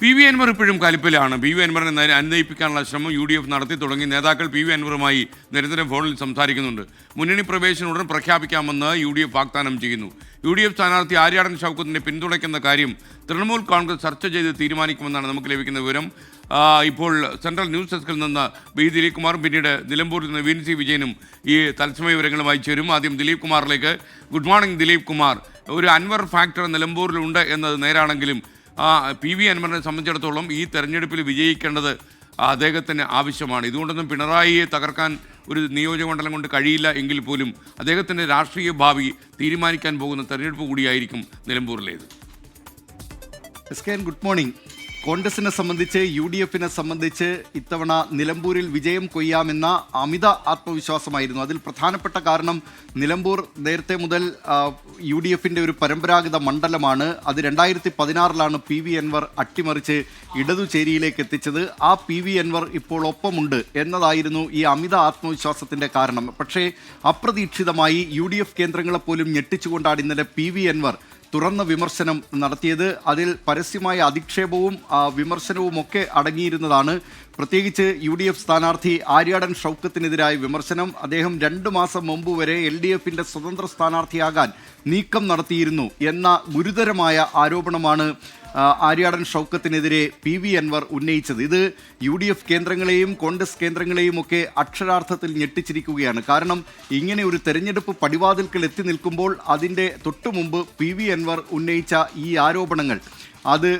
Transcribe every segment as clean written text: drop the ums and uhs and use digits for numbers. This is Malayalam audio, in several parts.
പി.വി. അൻവർ ഇപ്പോഴും കലിപ്പിലാണ്. പി.വി. അൻവറിനെ അനുനയിപ്പിക്കാനുള്ള ശ്രമം UDF നടത്തി തുടങ്ങി. നേതാക്കൾ പി.വി. അൻവറുമായി നിരന്തരം ഫോണിൽ സംസാരിക്കുന്നുണ്ട്. മുന്നണി പ്രവേശനം ഉടൻ പ്രഖ്യാപിക്കാമെന്ന് UDF വാഗ്ദാനം ചെയ്യുന്നു. UDF സ്ഥാനാർത്ഥി ആര്യാടൻ ഷൗക്കത്തിനെ പിന്തുണയ്ക്കുന്ന കാര്യം തൃണമൂൽ കോൺഗ്രസ് ചർച്ച ചെയ്ത് തീരുമാനിക്കുമെന്നാണ് നമുക്ക് ലഭിക്കുന്ന വിവരം. ഇപ്പോൾ സെൻട്രൽ ന്യൂസ് ഡെസ്കിൽ നിന്ന് ബി ദിലീപ് കുമാറും പിന്നീട് നിലമ്പൂരിൽ നിന്ന് VNC വിജയനും ഈ തത്സമയ വിവരങ്ങളുമായി ചേരും. ആദ്യം ദിലീപ് കുമാറിലേക്ക്. Good morning Dileep Kumar. ഒരു അൻവർ ഫാക്ടർ നിലമ്പൂരിലുണ്ട് എന്നത് നേരാണെങ്കിലും പി.വി. അൻവറിനെ സംബന്ധിച്ചിടത്തോളം ഈ തെരഞ്ഞെടുപ്പിൽ വിജയിക്കേണ്ടത് അദ്ദേഹത്തിന് ആവശ്യമാണ്. ഇതുകൊണ്ടൊന്നും പിണറായിയെ തകർക്കാൻ ഒരു നിയോജകമണ്ഡലം കൊണ്ട് കഴിയില്ല എങ്കിൽ പോലും അദ്ദേഹത്തിൻ്റെ രാഷ്ട്രീയ ഭാവി തീരുമാനിക്കാൻ പോകുന്ന തെരഞ്ഞെടുപ്പ് കൂടിയായിരിക്കും നിലമ്പൂരിലേത്. Good morning. കോൺഗ്രസിനെ സംബന്ധിച്ച് UDFനെ സംബന്ധിച്ച് ഇത്തവണ നിലമ്പൂരിൽ വിജയം കൊയ്യാമെന്ന അമിത ആത്മവിശ്വാസമായിരുന്നു. അതിൽ പ്രധാനപ്പെട്ട കാരണം നിലമ്പൂർ നേരത്തെ മുതൽ UDFൻ്റെ ഒരു പരമ്പരാഗത മണ്ഡലമാണ്. അത് 2016 പി.വി. അൻവർ അട്ടിമറിച്ച് ഇടതുചേരിയിലേക്ക് എത്തിച്ചത്. ആ പി.വി. അൻവർ ഇപ്പോൾ ഒപ്പമുണ്ട് എന്നതായിരുന്നു ഈ അമിത ആത്മവിശ്വാസത്തിൻ്റെ കാരണം. പക്ഷേ അപ്രതീക്ഷിതമായി UDF കേന്ദ്രങ്ങളെപ്പോലും ഞെട്ടിച്ചുകൊണ്ടാണ് ഇന്നലെ പി.വി. അൻവർ തുറന്ന വിമർശനം നടത്തിയത്. അതിൽ പരസ്യമായ അധിക്ഷേപവും വിമർശനവും ഒക്കെ അടങ്ങിയിരുന്നതാണ്. പ്രത്യേകിച്ച് UDF സ്ഥാനാർത്ഥി ആര്യാടൻ ഷൗക്കത്തിനെതിരായ വിമർശനം. അദ്ദേഹം 2 മാസം മുമ്പ് വരെ LDFൻ്റെ സ്വതന്ത്ര സ്ഥാനാർത്ഥിയാകാൻ നീക്കം നടത്തിയിരുന്നു എന്ന ഗുരുതരമായ ആരോപണമാണ് ആര്യാടൻ ഷൗക്കത്തിനെതിരെ പി.വി. അൻവർ ഉന്നയിച്ചത്. ഇത് UDF കേന്ദ്രങ്ങളെയും കോൺഗ്രസ് കേന്ദ്രങ്ങളെയും ഒക്കെ അക്ഷരാർത്ഥത്തിൽ ഞെട്ടിച്ചിരിക്കുകയാണ്. കാരണം ഇങ്ങനെ ഒരു തെരഞ്ഞെടുപ്പ് പടിവാതിൽക്കൽ എത്തി നിൽക്കുമ്പോൾ അതിൻ്റെ തൊട്ടുമുമ്പ് പി.വി. അൻവർ ഉന്നയിച്ച ഈ ആരോപണങ്ങൾ അത്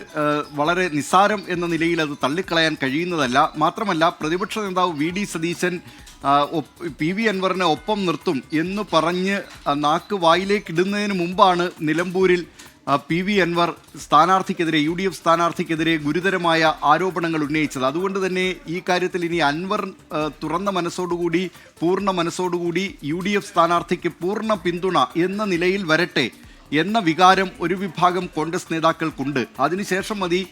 വളരെ നിസ്സാരം എന്ന നിലയിൽ അത് തള്ളിക്കളയാൻ കഴിയുന്നതല്ല. മാത്രമല്ല പ്രതിപക്ഷ നേതാവ് VD സതീശൻ പി.വി. അൻവറിനെ ഒപ്പം നിർത്തും എന്ന് പറഞ്ഞ് നാക്ക് വായിലേക്ക് ഇടുന്നതിന് മുമ്പാണ് നിലമ്പൂരിൽ പി.വി. അൻവർ സ്ഥാനാർത്ഥിക്കെതിരെ UDF സ്ഥാനാർത്ഥിക്കെതിരെ ഗുരുതരമായ ആരോപണങ്ങൾ ഉന്നയിച്ചത്. അതുകൊണ്ട് തന്നെ ഈ കാര്യത്തിൽ ഇനി അൻവർ തുറന്ന മനസ്സോടുകൂടി പൂർണ്ണ മനസ്സോടുകൂടി UDF സ്ഥാനാർത്ഥിക്ക് പൂർണ്ണ പിന്തുണ എന്ന നിലയിൽ വരട്ടെ എന്ന വികാരം ഒരു വിഭാഗം കോൺഗ്രസ് നേതാക്കൾക്കുണ്ട്. അതിനുശേഷം മതി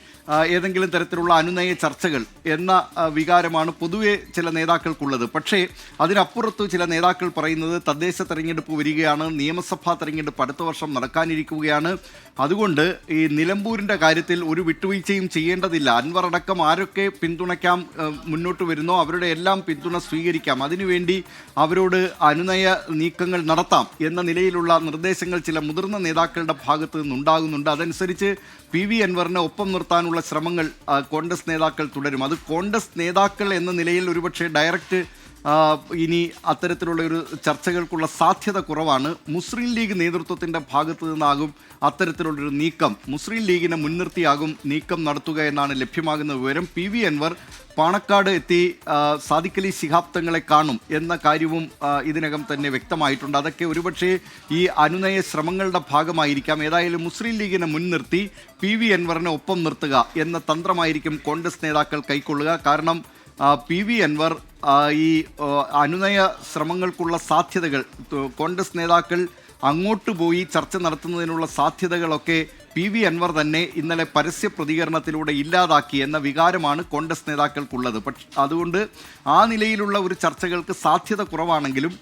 ഏതെങ്കിലും തരത്തിലുള്ള അനുനയ ചർച്ചകൾ എന്ന വികാരമാണ് പൊതുവെ ചില നേതാക്കൾക്കുള്ളത്. പക്ഷേ അതിനപ്പുറത്ത് ചില നേതാക്കൾ പറയുന്നത് തദ്ദേശ തെരഞ്ഞെടുപ്പ് വരികയാണ്, നിയമസഭാ തെരഞ്ഞെടുപ്പ് അടുത്ത വർഷം നടക്കാനിരിക്കുകയാണ്. അതുകൊണ്ട് ഈ നിലമ്പൂരിൻ്റെ കാര്യത്തിൽ ഒരു വിട്ടുവീഴ്ചയും ചെയ്യേണ്ടതില്ല. അൻവർ അടക്കം ആരൊക്കെ പിന്തുണയ്ക്കാൻ മുന്നോട്ട് വരുന്നോ അവരുടെ എല്ലാം പിന്തുണ സ്വീകരിക്കാം, അതിനുവേണ്ടി അവരോട് അനുനയ നീക്കങ്ങൾ നടത്താം എന്ന നിലയിലുള്ള നിർദ്ദേശങ്ങൾ ചില മുതിർന്ന നേതാക്കളുടെ ഭാഗത്ത് നിന്നുണ്ടാകുന്നുണ്ട്. അതനുസരിച്ച് പി.വി. അൻവറിനെ ഒപ്പം നിർത്താനുള്ള ശ്രമങ്ങൾ കോൺഗ്രസ് നേതാക്കൾ തുടരും. അത് കോൺഗ്രസ് നേതാക്കൾ എന്ന നിലയിൽ ഒരുപക്ഷെ ഡയറക്റ്റ് ഇനി അത്തരത്തിലുള്ള ഒരു ചർച്ചകൾക്കുള്ള സാധ്യത കുറവാണ്. മുസ്ലിം ലീഗ് നേതൃത്വത്തിൻ്റെ ഭാഗത്തു നിന്നാകും അത്തരത്തിലുള്ളൊരു നീക്കം, മുസ്ലിം ലീഗിനെ മുൻനിർത്തിയാകും നീക്കം നടത്തുക എന്നാണ് ലഭ്യമാകുന്ന വിവരം. പി.വി. അൻവർ പാണക്കാട് എത്തി സാദിഖ് അലി ശിഹാബ് തങ്ങളെ കാണും എന്ന കാര്യവും ഇതിനകം തന്നെ വ്യക്തമായിട്ടുണ്ട്. അതൊക്കെ ഒരുപക്ഷെ ഈ അനുനയ ശ്രമങ്ങളുടെ ഭാഗമായിരിക്കാം. ഏതായാലും മുസ്ലിം ലീഗിനെ മുൻനിർത്തി പി.വി. അൻവറിനെ ഒപ്പം നിർത്തുക എന്ന തന്ത്രമായിരിക്കും കോൺഗ്രസ് നേതാക്കൾ കൈക്കൊള്ളുക. കാരണം പി.വി. അൻവർ ഈ അനുനയ ശ്രമങ്ങൾക്കുള്ള സാധ്യതകൾ കോൺഗ്രസ് നേതാക്കൾ അങ്ങോട്ട് പോയി ചർച്ച നടത്തുന്നതിനുള്ള സാധ്യതകളൊക്കെ പി.വി. അൻവർ തന്നെ ഇന്നലെ പരസ്യ പ്രതികരണത്തിലൂടെ ഇല്ലാതാക്കി എന്ന വികാരമാണ് കോൺഗ്രസ് നേതാക്കൾക്കുള്ളത്. പക്ഷെ അതുകൊണ്ട് ആ നിലയിലുള്ള ഒരു ചർച്ചകൾക്ക് സാധ്യത കുറവാണെങ്കിലും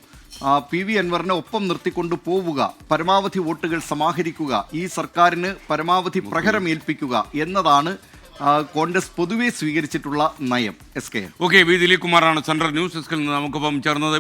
പി.വി. അൻവറിനെ ഒപ്പം നിർത്തിക്കൊണ്ട് പോവുക, പരമാവധി വോട്ടുകൾ സമാഹരിക്കുക, ഈ സർക്കാരിന് പരമാവധി പ്രഹരമേൽപ്പിക്കുക എന്നതാണ് കോൺഗ്രസ് പൊതുവെ സ്വീകരിച്ചിട്ടുള്ള നയം. ഓക്കെ, വി ദിലീപ് കുമാറാണ് സെൻട്രൽ ന്യൂസ് ഡെസ്കിൽ നിന്ന് നമുക്കൊപ്പം ചേർന്നത്.